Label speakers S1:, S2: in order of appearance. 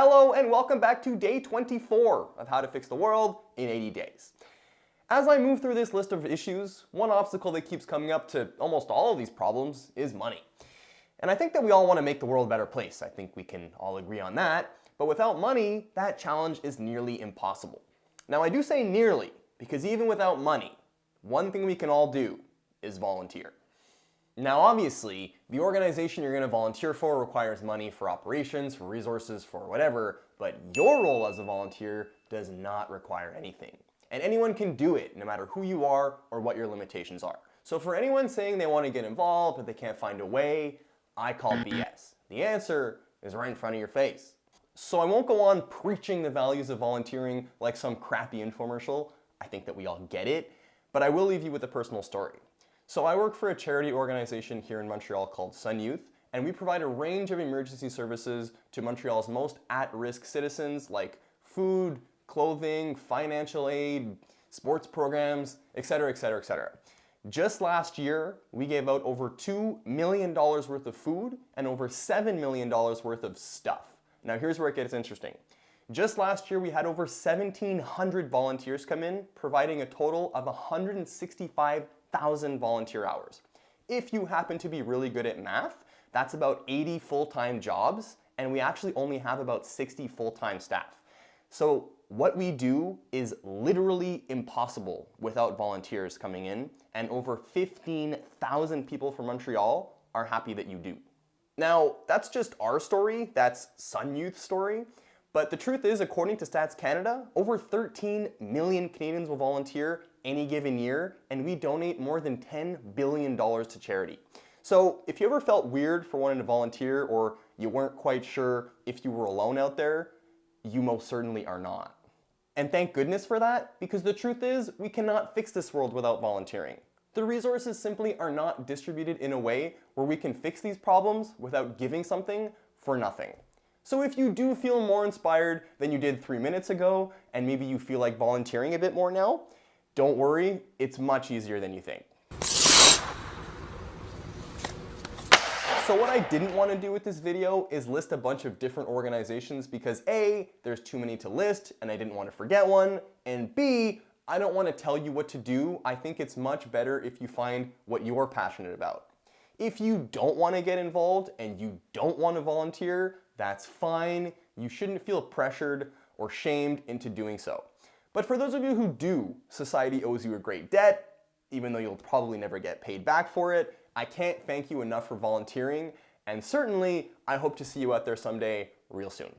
S1: Hello and welcome back to day 24 of How to Fix the World in 80 Days. As I move through this list of issues, one obstacle that keeps coming up to almost all of these problems is money. And I think that we all want to make the world a better place. I think we can all agree on that. But without money, that challenge is nearly impossible. Now I do say nearly, because even without money, one thing we can all do is volunteer. Now obviously, the organization you're going to volunteer for requires money for operations, for resources, for whatever, but your role as a volunteer does not require anything. And anyone can do it, no matter who you are or what your limitations are. So for anyone saying they want to get involved but they can't find a way, I call BS. The answer is right in front of your face. So I won't go on preaching the values of volunteering like some crappy infomercial. I think that we all get it, but I will leave you with a personal story. So I work for a charity organization here in Montreal called Sun Youth, and we provide a range of emergency services to Montreal's most at-risk citizens like food, clothing, financial aid, sports programs, etc., etc., etc. Just last year, we gave out over $2 million worth of food and over $7 million worth of stuff. Now here's where it gets interesting. Just last year, we had over 1,700 volunteers come in, providing a total of 165,000 volunteer hours. If you happen to be really good at math, that's about 80 full-time jobs, and we actually only have about 60 full-time staff. So what we do is literally impossible without volunteers coming in, and over 15,000 people from Montreal are happy that you do. Now, that's just our story, that's Sun Youth's story, but the truth is, according to Stats Canada, over 13 million Canadians will volunteer any given year, and we donate more than $10 billion to charity. So if you ever felt weird for wanting to volunteer, or you weren't quite sure if you were alone out there, you most certainly are not. And thank goodness for that, because the truth is, we cannot fix this world without volunteering. The resources simply are not distributed in a way where we can fix these problems without giving something for nothing. So if you do feel more inspired than you did 3 minutes ago, and maybe you feel like volunteering a bit more now, don't worry, it's much easier than you think. So what I didn't want to do with this video is list a bunch of different organizations because A, there's too many to list and I didn't want to forget one, and B, I don't want to tell you what to do. I think it's much better if you find what you're passionate about. If you don't want to get involved and you don't want to volunteer, that's fine. You shouldn't feel pressured or shamed into doing so. But for those of you who do, society owes you a great debt, even though you'll probably never get paid back for it. I can't thank you enough for volunteering, and certainly I hope to see you out there someday real soon.